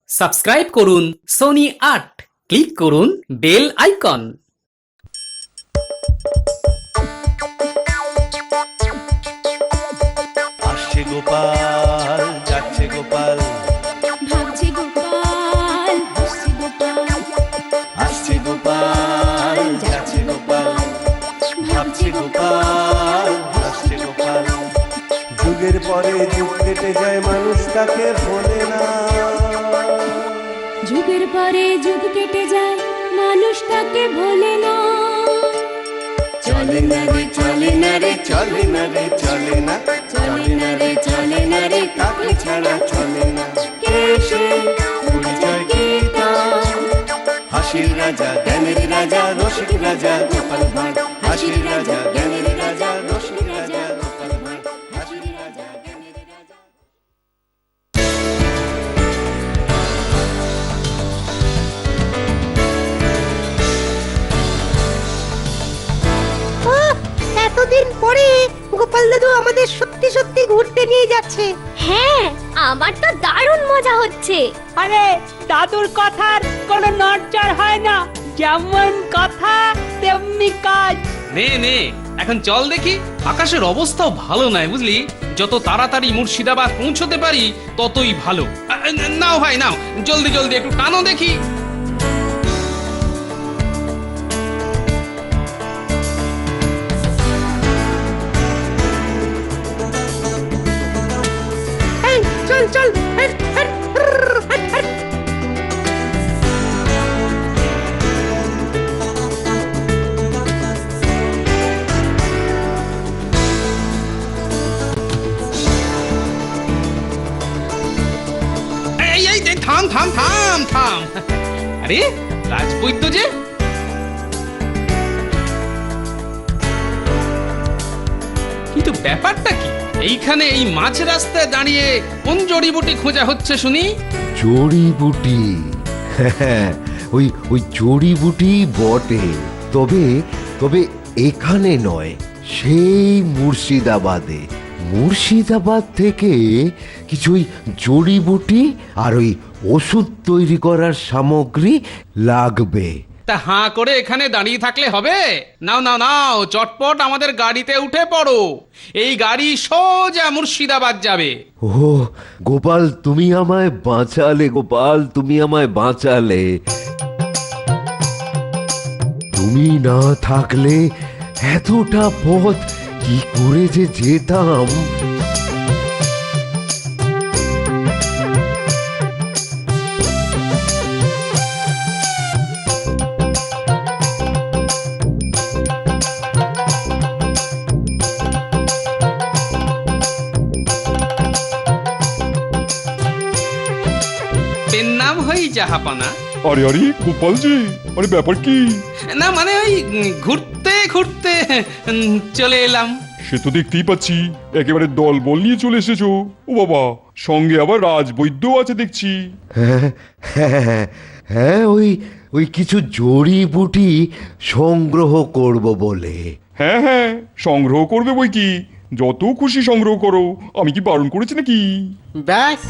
Subscribe করুন Sony ৮, click করুন bell icon. আসছে গোপাল, যাচ্ছে গোপাল, ভাবছে গোপাল, হাসছে গোপাল, আসছে গোপাল, যাচ্ছে গোপাল, ভাবছে গোপাল, হাসছে গোপাল। যুগের পরে যুগ কেটে যায়, মানুষ তাকে ভোলে না। যুগের পরে যুগ কেটে যায়, মানুষ তাকে ভোলে না। চলে না রে, চলে না রে, চলে না রে, চলে না, চলে না রে, চলে না রে, তাকে ছাড়া চলে না। কে সে? পরিচয় কি তার? হাসির রাজা, জ্ঞানের রাজা, রসিক রাজা গোপাল ভাঁড়। হাসির রাজা, জ্ঞানের রাজা, রসিক রাজা গোপাল ভাঁড়। হাসির রাজা, জ্ঞানের রাজা। এতদিন পরে গোপাল দাদু আমাদের সত্যি সত্যি ঘুরতে নিয়ে যাচ্ছে। হ্যাঁ, আমার তো দারুণ মজা হচ্ছে। আরে দাদুর কথার কোনো নড়চড় হয় না, যেমন কথা তেমনি কাজ। নে নে এখন চল দেখি। আকাশের অবস্থাও ভালো নয় বুঝলি, যত তাড়াতাড়ি মুর্শিদাবাদ পৌঁছতে পারি ততই ভালো। নাও ভাই নাও, জলদি জলদি একটু টানো দেখি। এই, চল চল, হেট, হেট, হেট, হেট। এই এই এই, থাম থাম থাম থাম। আরে রাজবৈদ্য যে! কিন্তু ব্যাপারটা কি? এইখানে এই মাঝ রাস্তায় দাঁড়িয়ে কোন জড়িবুটি খোঁজা হচ্ছে শুনি? জড়িবুটি? হ্যাঁ, ওই ওই জড়িবুটি বটে, তবে তবে এখানে নয়, সেই মুর্শিদাবাদে। মুর্শিদাবাদ থেকে কিছু ওই জড়িবুটি আর ওই ওষুধ তৈরি করার সামগ্রী লাগবে। তা হাঁ করে এখানে দাঁড়িয়ে থাকলে হবে? নাও নাও নাও, চটপট আমাদের গাড়িতে উঠে পড়ো। এই গাড়ি সোজা মুর্শিদাবাদ যাবে। ও গোপাল, তুমি আমায় বাঁচালে, গোপাল তুমি আমায় বাঁচালে। তুমি না থাকলে এতটা পথ কি করে যে যেতাম। পেন নাম হই জাহাপানা। আরে আরে গোপাল জি, আরে ব্যাপার কি? না মানে ওই ঘুরতে ঘুরতে চলে এলাম। সে তো দেখতেই পাচ্ছি, একেবারে দল বল নিয়ে চলে এসেছো। ও বাবা, সঙ্গে আবার রাজবৈদ্য আছে দেখছি। হ্যাঁ হ্যাঁ হ্যাঁ, ওই ওই কিছু জড়িবুটি সংগ্রহ করব বলে। হ্যাঁ হ্যাঁ, সংগ্রহ করবে বই কি, যত খুশি সংগ্রহ করো, আমি কি বারণ করেছি নাকি? ব্যাস,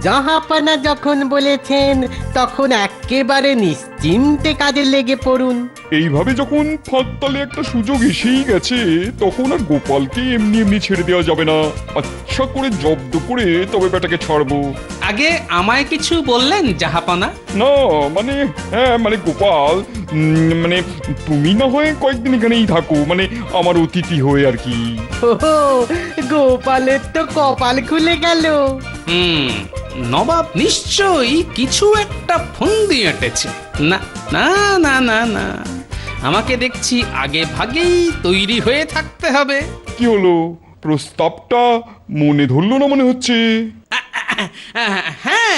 জাহাপানা যখন বলেছেন তখন একেবারে নিশ্চিন্তে কাজে লেগে পড়ুন। এইভাবে যখন ফাঁক তালে একটা সুযোগ এসেই গেছে, তখন আর গোপালকে এমনি এমনি ছেড়ে দেওয়া যাবে না। আচ্ছা করে জব্দ করে তবে বেটাকে ছাড়বো। আগে আমায় কিছু বললেন জাহাপানা? না মানে, হ্যাঁ মানে গোপাল, মানে তুমি না হয় কয়েকদিন এখানেই থাকো, মানে আমার অতিথি হয়ে আর কি। ওহো, গোপালের তো কপাল খুলে গেল। নবাব নিশ্চয়ই কিছু একটা ফন্দি এঁটেছে। না না না না না, আমাকে দেখছি আগে ভাগেই তৈরি হয়ে থাকতে হবে। কি হলো, প্রস্তাবটা মনে ধরলো না মনে হচ্ছে? হ্যাঁ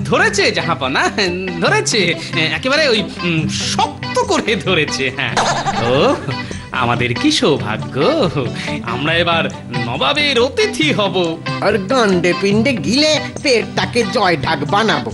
ধরেছে জাহাপানা, ধরেছে, একেবারে ওই শক্ত করে ধরেছে। হ্যাঁ, ও আমাদের কি সৌভাগ্য, আমরা এবার নবাবের অতিথি হব। আর গান্ডে পিণ্ডে গিলে পেটটাকে জয় ঢাক বানাবো।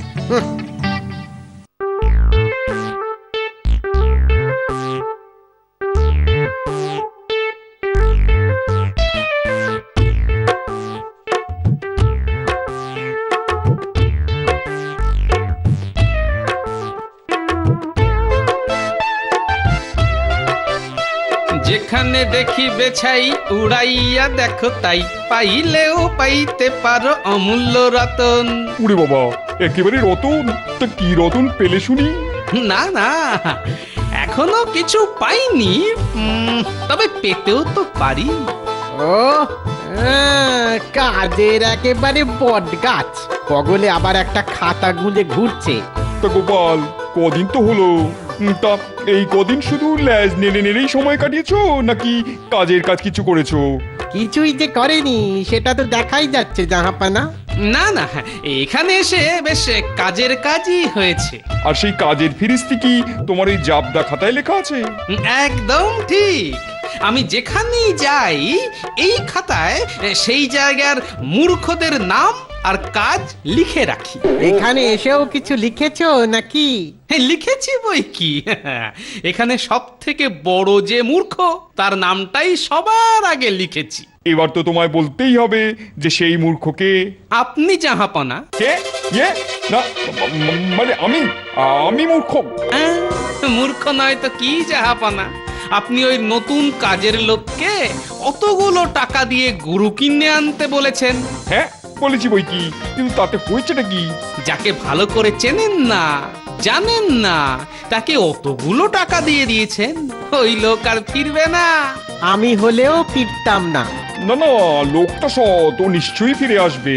যেখানে দেখি বেছাই উড়াইয়া দেখো তাই পাইলেও পাইতে পারো অমূল্য রতন। উড়ে বাবা, একেবারে রতন! তা কি রতন পেলে শুনি? না না, এখনো কিছু পাইনি, তবে পেতেও তো পারি। ও কাজের একেবারে বট গাছ, বগলে আবার একটা খাতা গুঁজে ঘুরছে। তা গোপাল, কদিন তো হলো, তা এই কদিন শুধু ল্যাজ নেড়ে নেড়েই সময় কাটিয়েছো নাকি কাজের কাজ কিছু করেছো? কিছুই যে করেনি সেটা তো দেখাই যাচ্ছে জাহাপানা। না না, এখানে এসে বেশ কাজের কাজই হয়েছে। আর সেই কাজের ফিরিস্তি কি তোমার ওই জাবদা খাতায় লেখা আছে? একদম ঠিক। আমি যেখানেই যাই এই খাতায় সেই জায়গার মূর্খদের নাম আর কাজ লিখে রাখি। এখানে এসেও কিছু লিখেছো নাকি? হ্যাঁ, লিখেছি বই কি। এখানে সব থেকে বড় যে মূর্খ তার নামটাই সবার আগে লিখেছি। এবার তো তোমায় বলতেই হবে যে সেই মূর্খকে। আপনি জাহাপনা। কে? না, মানে আমি মূর্খ? মূর্খ নয় তো কি জাহাপনা, আপনি ওই নতুন কাজের লোককে অতগুলো টাকা দিয়ে গরু কিনে আনতে বলেছেন। হ্যাঁ বলেছি বই কি, কিন্তু তাতে হয়েছেটা কি? যাকে ভালো করে চেনেন না, জানেন না, তাকে অতগুলো টাকা দিয়ে দিয়েছেন। ওই লোক আর ফিরবে না। আমি হলেও ফিরতাম না। না না, লোকটা সৎ, ও নিশ্চয়ই ফিরে আসবে।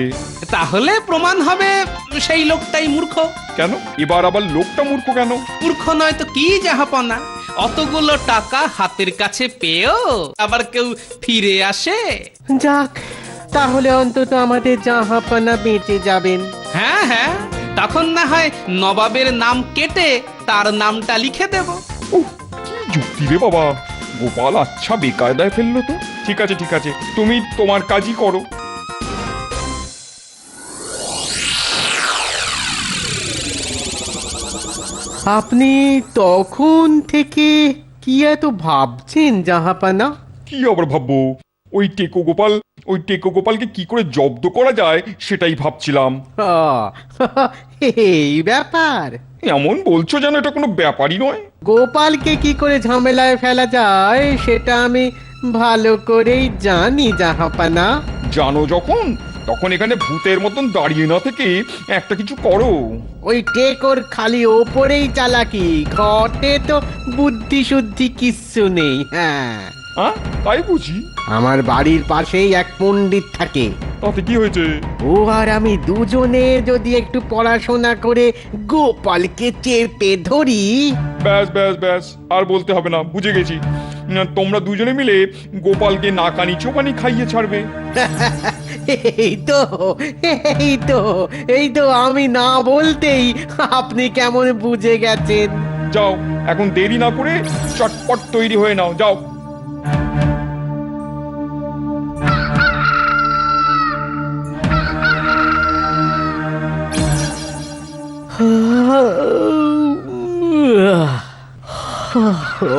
তাহলে প্রমাণ হবে সেই লোকটাই মূর্খ। কেন এবার আবার লোকটা মূর্খ কেন? মূর্খ নয় তো কি জাহাপনা, অতগুলো টাকা হাতের কাছে পেয়েও আবার কেউ ফিরে আসে। যাক, তাহলে অন্তত আমাদের জাহাপানা বেঁচে যাবেন। হ্যাঁ হ্যাঁ, তখন না হয় নবাবের নাম কেটে তার নামটা লিখে দেব। উহ, কি যুক্তি রে বাবা! গোপাল আচ্ছা বেকায়দায় ফেললো তো। ঠিক আছে ঠিক আছে, তুমি তোমার কাজই করো। আপনি তখন থেকে কি এত ভাবছেন জাহাপানা? কি আবার ভাববো, ওই টেকো গোপালকে কি করে জব্দ করা যায় সেটাই ভাবছিলাম। এই ব্যাপার? এমন বলছো যেন এটা কোনো ব্যাপারই নয়। গোপালকে কি করে ঝামেলায় ফেলা যায় সেটা আমি ভালো করেই জানি জাহাপানা। জানো যখন, তখন এখানে ভূতের মতন দাঁড়িয়ে না থেকে একটা কিছু করো। ওই টেকোর খালি ওপরেই চালাকি, ঘটে তো বুদ্ধি শুদ্ধি কিচ্ছু নেই। হ্যাঁ, তাই বুঝি? আমার বাড়ির পাশেই এক পণ্ডিত থাকে। তাতে কি হয়েছে? ও আর আমি দুজনে যদি একটু পড়াশোনা করে গোপালকে চেপে ধরি। ব্যাস ব্যাস ব্যাস, আর বলতে হবে না, বুঝে গেছি। তোমরা দুজনে মিলে গোপালকে নাকানি চোখানি খাইয়ে ছাড়বে। এই তো এই তো এই তো আমি না বলতেই আপনি কেমন বুঝে গেছেন। যাও, এখন দেরি না করে চটপট তৈরি হয়ে নাও, যাও।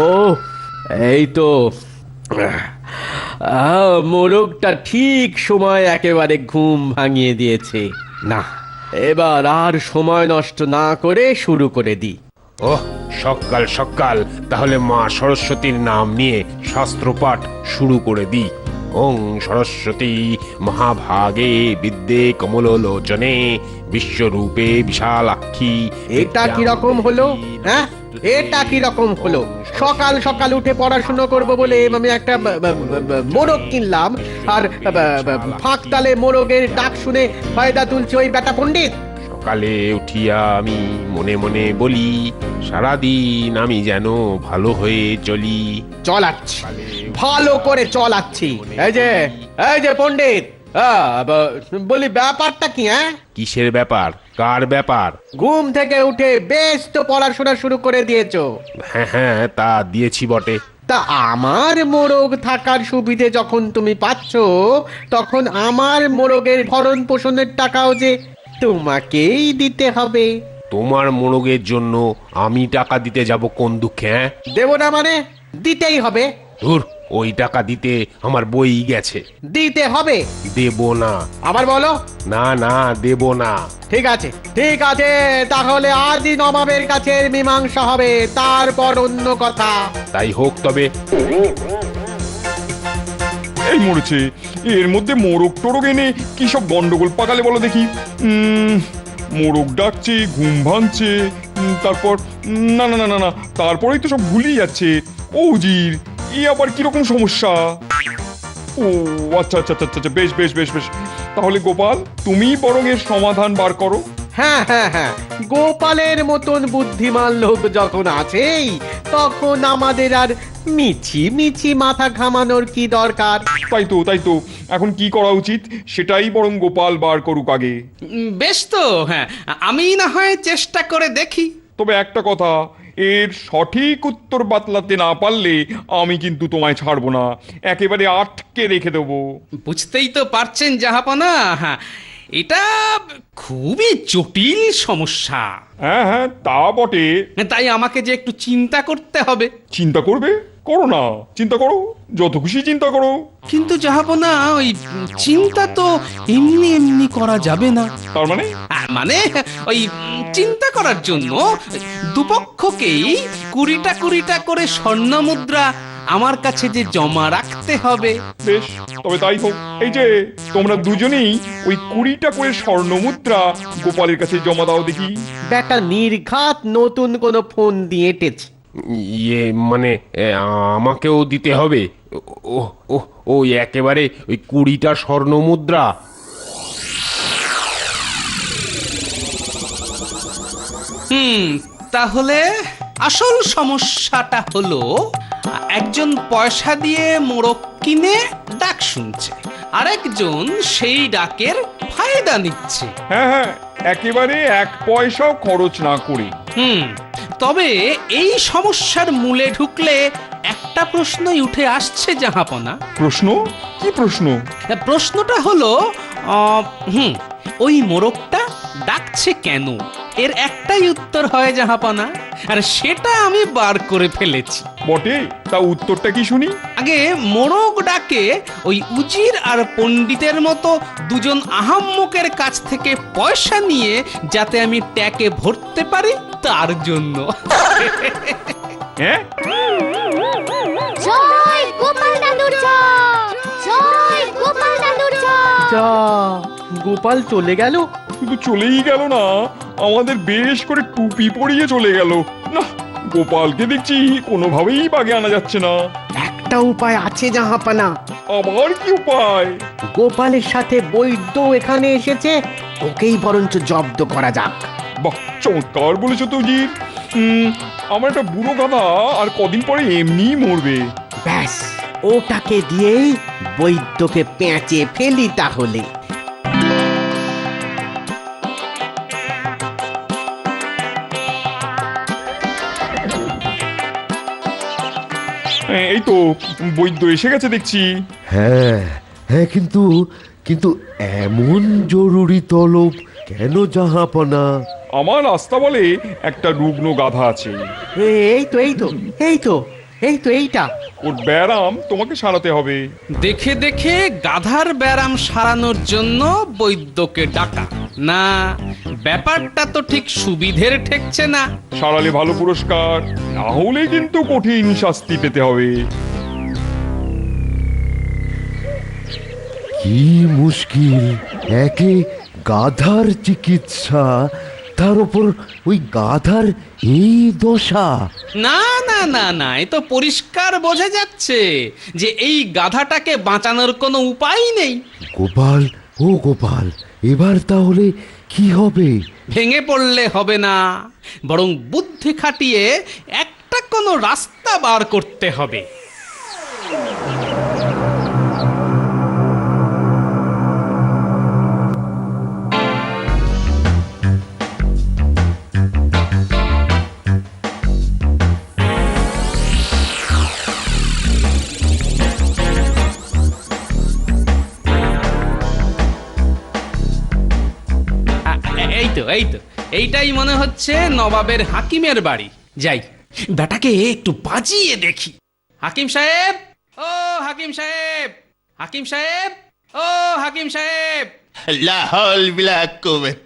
ও এই তো, মোরগটা ঠিক সময় একেবারে ঘুম ভাঙিয়ে দিয়েছে। না, এবার আর সময় নষ্ট না করে শুরু করে দিই। ওহ, সকাল সকাল তাহলে মা সরস্বতীর নাম নিয়ে শাস্ত্রপাঠ শুরু করে দিই। ওং সরস্বতী মহাভাগে বিদ্যে কমলোলোচনে বিশ্বরূপে বিশালাক্ষী। এটা কিরকম হলো? হ্যাঁ, এটা কিরকম হলো? সকাল সকাল উঠে পড়াশোনা করব বলে আমি একটা মোরগ কিনলাম, আর ফাঁক তালে মোরগের ডাক শুনে ফায়দা তুলছে ওই বেটা পণ্ডিত। সকালে উঠিয়া আমি মনে মনে বলি, সারাদিন আমি যেন ভালো হয়ে চলি। চলাচ্ছি, ভালো করে চলাচ্ছি। এই যে পণ্ডিত, বলি ব্যাপারটা কি? হ্যাঁ, কিসের ব্যাপার? কার ব্যাপার? ঘুম থেকে উঠে বেশ তো পড়াশোনা শুরু করে দিয়েছো। হ্যাঁ হ্যাঁ, তা দিয়েছি বটে। তা আমার মোরগ থাকার সুবিধে যখন তুমি পাচ্ছ, তখন আমার মোরগের ভরণ পোষণের টাকাও যে তোমাকেই দিতে হবে। তোমার মোরগের জন্য আমি টাকা দিতে যাব কোন দুঃখে? হ্যাঁ, দেব না মানে? দিতেই হবে। ধুর, ওই টাকা দিতে আমার বই গেছে। দিতে হবে। দেব না। আবার বলো। না না, দেব না। ঠিক আছে ঠিক আছে, তাহলে আজই নবাবের কাছে মীমাংসা হবে, তারপর অন্য কথা। তাই হোক তবে। এই মরেছে, এর মধ্যে মোরগ টোরগ এনে কি সব গন্ডগোল পাকালে বলো দেখি। মোরগ ডাকছে, ঘুম ভাঙছে, তারপর না না না না না, তারপরেই তো সব ভুলিয়ে যাচ্ছে। ও উজির, এ আবার কিরকম সমস্যা? ও আচ্ছা আচ্ছা আচ্ছা আচ্ছা, বেশ বেশ বেশ বেশ, তাহলে গোপাল তুমি বরং এর সমাধান বার করো। হ্যাঁ হ্যাঁ হ্যাঁ, গোপালের মতন বুদ্ধিমান লোক যখন আছেই, তখন আমাদের আর মিছি মিছি মাথা ঘামানোর কি দরকার? তাই তো, এখন কি করা উচিত সেটাই বরং গোপাল বার করুক আগে। বেশ তো, হ্যাঁ, আমি না হয় চেষ্টা করে দেখি। তবে একটা কথা, এর সঠিক উত্তর বাতলাতে না পারলে আমি কিন্তু তোমায় ছাড়বো না, একেবারে আটকে রেখে দেবো। বুঝতেই তো পারছেন জাহাপনা, হ্যাঁ, এটা খুবই জটিল সমস্যা। হ্যাঁ হ্যাঁ, তা বটে। তাই আমাকে যে একটু চিন্তা করতে হবে। চিন্তা করবে? করো না, চিন্তা করো, যত খুশি চিন্তা করো। কিন্তু যাহাপনা, ওই চিন্তা তো এমনি এমনি করা যাবে না। তার মানে? মানে ওই চিন্তা করার জন্য দুপক্ষকেই 20টা করে স্বর্ণ মুদ্রা আমার কাছে যে জমা রাখতে হবে। বেশ, তবে তাই হোক। এই যে তোমরা দুজনেই ওই 20টা করে স্বর্ণ মুদ্রা গোপালের কাছে জমা দাও দেখি। ব্যাটা নির্ঘাত নতুন কোনো ফোন দিয়ে এঁটেছে। ইয়ে মানে আমাকেও দিতে হবে? ও ও ও একেবারে ওই 20টা স্বর্ণ মুদ্রা? তাহলে আসল সমস্যাটা হলো, একজন পয়সা দিয়ে মোড়ক কিনে ডাক শুনছে, আরেকজন সেই ডাকের ফায়দা নিচ্ছে। হ্যাঁ হ্যাঁ, একেবারে 1 পয়সাও খরচ না করে। তবে এই সমস্যার মূলে ঢুকলে একটা প্রশ্নই উঠে আসছে জাহাপনা। প্রশ্ন? কি প্রশ্ন? প্রশ্নটা হলো, ওই মোড়কটা ডাকছে কেন? এর একটাই উত্তর হয় জাহাপনা, আর সেটা আমি বার করে ফেলেছি। বটে, তা উত্তরটা কি শুনি? আগে মোড়ক ডাকে ওই উজির আর পণ্ডিতের মতো দুজন আহাম্মকের কাছ থেকে পয়সা নিয়ে যাতে আমি ট্যাকে ভরতে পারি, তার জন্য। হ্যাঁ, জয় গোপাল দাদুর জয়, জয় গোপাল দাদুর জয়। যা, গোপাল চলে গেল। শুধু চলেই গেল না, আমাদের বেশ করে টুপি পরিয়ে চলে গেল। না, গোপালকে দেখছি কোনোভাবেই বাগে আনা যাচ্ছে না। একটা উপায় আছে জাহাপানা। আবার কি উপায়? গোপালের সাথে বৈদ্য এখানে এসেছে, ওকেই বরঞ্চ জব্দ করা যাক। বাহ, চমৎকার বলেছো তো উজির। আমার একটা বুড়ো গাধা আর কদিন পরে এমনি মরবে। ব্যাস, ওটাকে দিয়েই বৈদ্যকে পেঁচে ফেলি তাহলে। এই তো বৈদ্য এসে গেছে দেখছি। হ্যাঁ হ্যাঁ, কিন্তু কিন্তু এমন জরুরি তলব কেন জাহাপনা? আমার রাস্তা বলে একটা রুগ্ন গাধা আছে। এই তো এই তো এই তো এই তো এইটা। ওর ব্যারাম তোমাকে সারাতে হবে। দেখে দেখে গাধার ব্যারাম সারানোর জন্য বৈদ্যকে ডাকা? না, ব্যাপারটা তো ঠিক সুবিধের ঠেকছে না। সারালে ভালো পুরস্কার, না হলে কিন্তু কঠিন শাস্তি পেতে হবে। কি মুশকিল! একে গাধার চিকিৎসা, তার উপর ওই গাধার এই দশা। না না না না, এ তো পরিষ্কার বোঝা যাচ্ছে যে এই গাধাটাকে বাঁচানোর কোনো উপায় নেই। গোপাল, ও গোপাল, এবার তাহলে কি হবে? ভেঙে পড়লে হবে না, বরং বুদ্ধি খাটিয়ে একটা কোনো রাস্তা বার করতে হবে। এই তো এইটাই মনে হচ্ছে নবাবের হাকিমের বাড়ি। যাই, বেটাকে একটু বাজিয়ে দেখি। হাকিম সাহেব, ও হাকিম সাহেব, হাকিম সাহেব, ও হাকিম সাহেব। লাহল বিলাক কুবেত,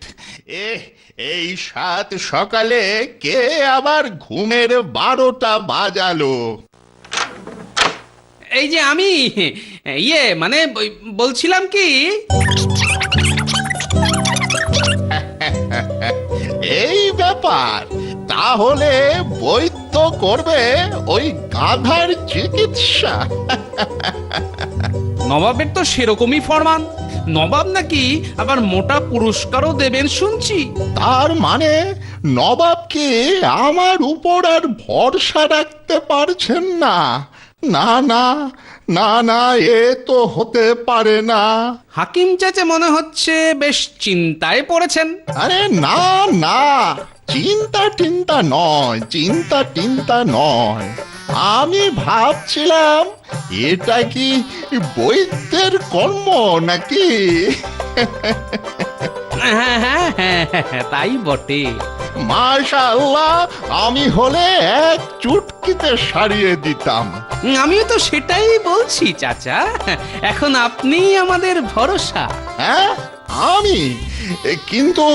এই সাত সকালে কে আবার ঘুমের 12টা বাজালো? এই যে আমি মানে বলছিলাম কি, এই ব্যাপার, তাহলে বৈদ্য করবে ওই গাধার চিকিৎসা। নবাবের তো সেরকমই ফরমান। নবাব নাকি আবার মোটা পুরস্কারও দেবেন শুনছি। তার মানে নবাব কি আমার উপর আর ভরসা রাখতে পারছেন না? না না না না, এ তো হতে পারে না। হাকিম চাচা মনে হচ্ছে বেশ চিন্তায় পড়েছেন। আরে না না, চিন্তা টিন্তা নয়, চিন্তা টিন্তা নয়। আমি ভাবছিলাম এটা কি বৈদ্যের কর্ম নাকি? হ্যাঁ হ্যাঁ হ্যাঁ হ্যাঁ, তাই বটে। মাশাআল্লাহ, আমি হলে এক চুটকিতে সারিয়ে দিতাম। আমিও তো সেটাই বলছি চাচা, এখন আপনি আমাদের ভরসা। হ্যাঁ আমি, কিন্তু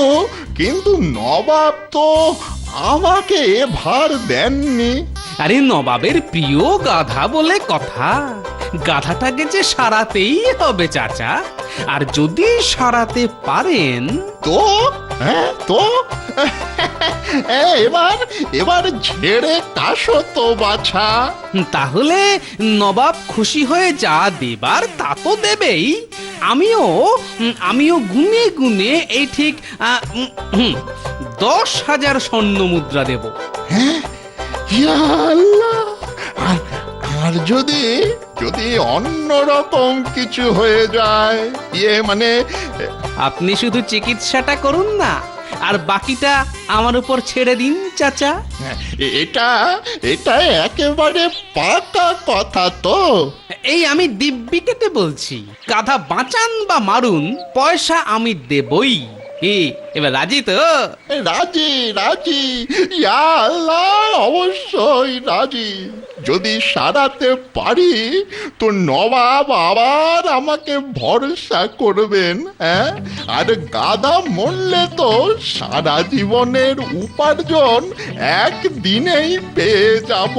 কিন্তু নবাব তো আমাকে এ ভার দেননি। আরে নবাবের প্রিয় গাধা বলে কথা, গাধাটাকে যে সারাতেই হবে চাচা। আর যদি সারাতে পারেন তো হ্যাঁ তো এবার এবার ঝেড়ে কাশো তো বাছা। তাহলে নবাব খুশি হয়ে যা দেবার তা তো দেবেই। আমিও গুনে গুনে এই ঠিক 10,000 স্বর্ণ মুদ্রা দেব। হ্যাঁ, ইয়া আল্লাহ, আর যদি যদি অন্যরকম কিছু হয়ে যায়, মানে আপনি শুধু চিকিৎসাটা করুন না, আর বাকিটা আমার উপর ছেড়ে দিন চাচা। এটা এটা একেবারে পাকা কথা তো। এই আমি দিব্যি কেটে বলছি, গাধা বাঁচান বা মারুন, পয়সা আমি দেবই। এবার রাজি তো? রাজি রাজি, ইয়া আল্লাহ, অবশ্যই রাজি। যদি সারাতে পারি তো নবাব আবার আমাকে ভরসা করবেন। হ্যাঁ, আর গাধা মরলে তো সারা জীবনের উপার্জন একদিনেই পেয়ে যাব।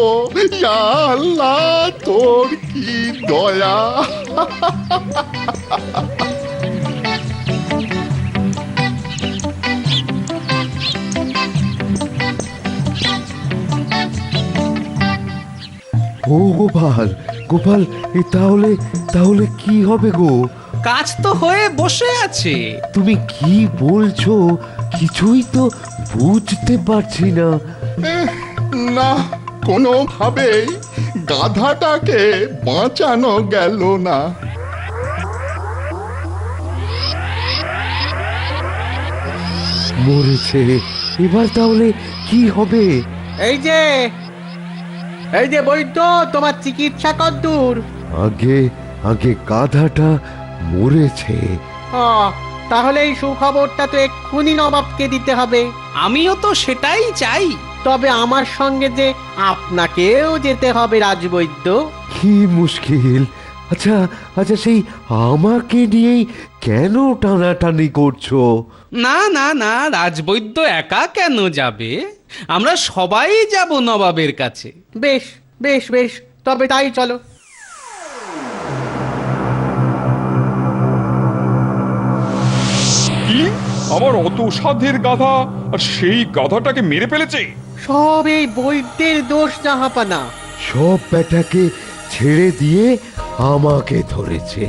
ইয়া আল্লাহ, তোর কি দয়া। ও গোপাল, গোপাল, তাহলে তাহলে কি হবে গো? কাজ তো হয়ে বসে আছে। তুমি কি বলছো কিছুই তো বুঝতে পারছি না। না, কোনোভাবেই গাধাটাকে বাঁচানো গেল না। মরেছে, এবার তাহলে কি হবে? এই যে বৈদ্য, তোমার চিকিৎসা কদ্দূর? আগে আগে গাধাটা মরেছে। তাহলে এই সুখবরটা তো এক্ষুনি নবাবকে দিতে হবে। আমিও তো সেটাই চাই। তবে আমার সঙ্গে যে আপনাকেও যেতে হবে রাজবৈদ্য। কি মুশকিল। আচ্ছা আচ্ছা, সেই আমাকে নিয়েই কেন টানাটানি করছো? না না না, রাজবৈদ্য একা কেন যাবে? আমরা সবাই যাব নবাবের কাছে। বেশ বেশ বেশ, তবে তাই চলো। কি, আমার অত সাধের গাধা আর সেই গাধাটাকে মেরে ফেলেছে? সব এই বৈদ্যের দোষ জাহাপানা। সব ব্যাটাকে ছেড়ে দিয়ে আমাকে ধরেছে।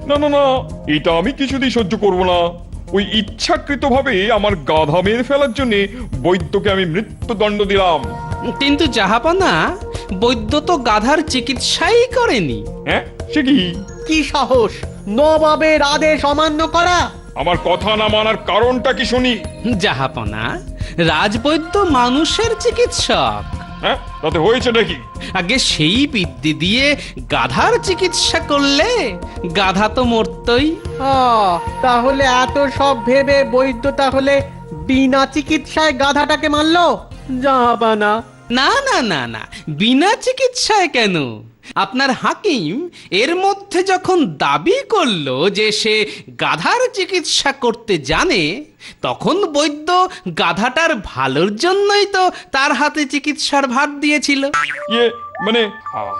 না না না, এটা আমি কিছুতেই সহ্য করব না। ওই ইচ্ছাকৃতভাবে আমার গাধা মেরে ফেলার জন্য বৈদ্যকে আমি মৃত্যুদণ্ড দিলাম। কিন্তু জাহাপানা, বৈদ্য তো গাধার চিকিৎসাই করেনি। হ্যাঁ, সে কি? কি সাহস নবাবের আদেশ অমান্য করা! আমার কথা না মানার কারণটা কি শুনি? জাহাপানা, রাজবৈদ্য মানুষের চিকিৎসক। হ্যাঁ, তাতে হয়েছে নাকি? আগে সেই বিদ্যে দিয়ে গাধার চিকিৎসা করলে গাধা তো মরতই। তাহলে এত সব ভেবে বৈদ্য তাহলে বিনা চিকিৎসায় গাধাটাকে মারলো? জাহাপানা, না না না না, বিনা চিকিৎসায় কেন? আপনার হাকিম এর মধ্যে যখন দাবি করলো যে সে গাধার চিকিৎসা করতে জানে, তখন বৈদ্য গাধাটার ভালোর জন্যই তো তার হাতে চিকিৎসার ভার দিয়েছিল। মানে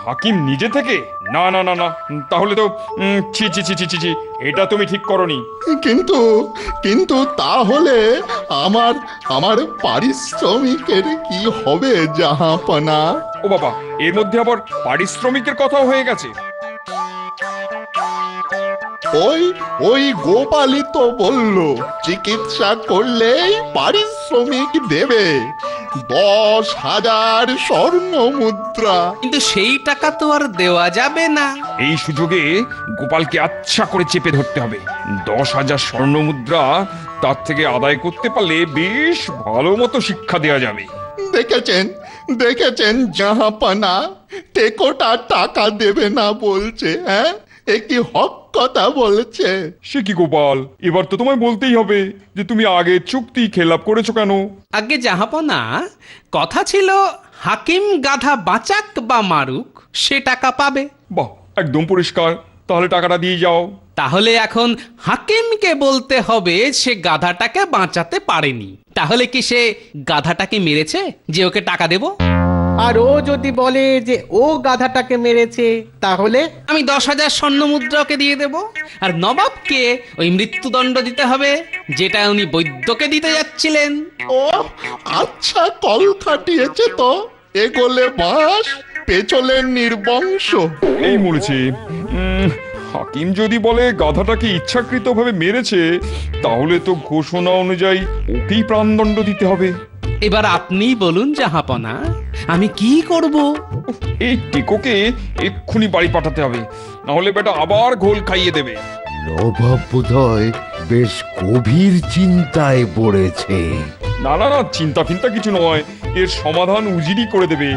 হাকিম নিজে থেকে? না না না না, তাহলে তো ছি ছি ছি ছি ছি ছি, এটা তুমি ঠিক করনি। কিন্তু কিন্তু তাহলে আমার আমার পারিশ্রমিকের কি হবে জাহাপনা? ও বাবা, এর মধ্যে আবার পারিশ্রমিকের কথাও হয়ে গেছে। ওই ওই গোপালই তো বলল চিকিৎসা করলেই পারিশ্রমিক দেবে 10,000 স্বর্ণ মুদ্রা। কিন্তু সেই টাকা তো আর দেওয়া যাবে না। এই সুযোগে গোপালকে আচ্ছা করে চেপে ধরতে হবে। 10,000 স্বর্ণ মুদ্রা তার থেকে আদায় করতে পারলে বেশ ভালো মতো শিক্ষা দেওয়া যাবে। দেখেছেন দেখেছেন জাহাপনা, টেকোটা টাকা দেবে না বলছে। হ্যাঁ, এ কি হক কথা বলছে? সে কি গোপাল, এবার তো তোমায় বলতেই হবে যে তুমি আগে চুক্তি খেলাপ করেছো কেন? আগে জাহাপনা, কথা ছিল হাকিম গাধা বাঁচাক বা মারুক সে টাকা পাবে। বাহ, একদম পরিষ্কার। তাহলে টাকাটা দিয়ে যাও। তাহলে এখন হাকিমকে বলতে হবে সে গাধাটাকে বাঁচাতে পারেনি। তাহলে কি সে গাধাটাকে মেরেছে যে ওকে টাকা দেব? আর ও যদি বলে যে ও গাধাটাকে মেরেছে, তাহলে আমি 10,000 স্বর্ণ মুদ্রা ওকে দিয়ে দেব। আর নবাবকে ওই মৃত্যুদণ্ড দিতে হবে যেটা উনি বৈদ্যকে দিতে যাচ্ছিলেন। ও আচ্ছা, কল খাটিয়েছে তো। এগোলে বাঁশ, পেছলে নির্বংশ। এই মরেছে। হাকিম যদি বলে গাধাটাকে ইচ্ছাকৃতভাবে মেরেছে, তাহলে তো ঘোষণা অনুযায়ী ওকেই প্রাণদণ্ড দিতে হবে। এবার আপনিই বলুন জাহাপনা, আমি কি করব? এই টেকোকে এক্ষুনি বাড়ি পাঠাতে হবে, না হলে বেটা আবার ঘোল খাইয়ে দেবে। নবাব বোধহয় বেশ গভীর চিন্তায় পড়েছে। না না না, চিন্তা ফিন্তা কিছু নয়, এর সমাধান উজিরই করে দেবে।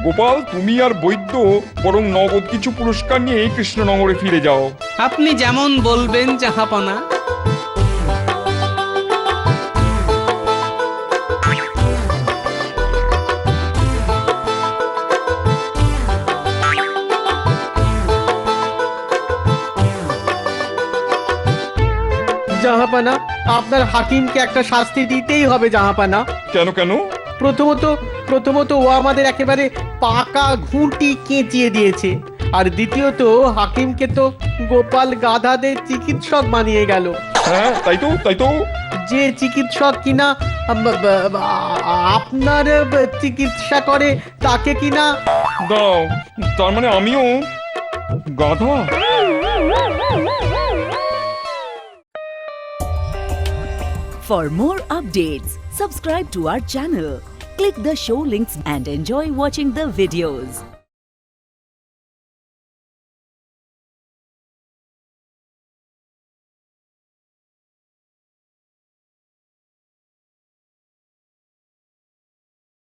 গোপাল, তুমি আর বৈদ্য বরং নগদ কিছু পুরস্কার নিয়ে কৃষ্ণনগরে ফিরে যাও। আপনি যেমন বলবেন জাহাপনা। জাহাপানা, আপনার হাকিমকে একটা শাস্তি দিতেই হবে জাহাপানা। কেন কেন? প্রথমত ও আমাদের একেবারে পাকা ঘুঁটি কেঁচিয়ে দিয়েছে। আর দ্বিতীয়ত হাকিমকে তো গোপাল গাধাদের চিকিৎসক বানিয়ে গেল। হ্যাঁ, তাই তো। যে চিকিৎসক কিনা আপনার চিকিৎসা করে তাকে কিনা। দাও, তার মানে আমিও গাধা? For more updates, subscribe to our channel, click the show links and enjoy watching the videos.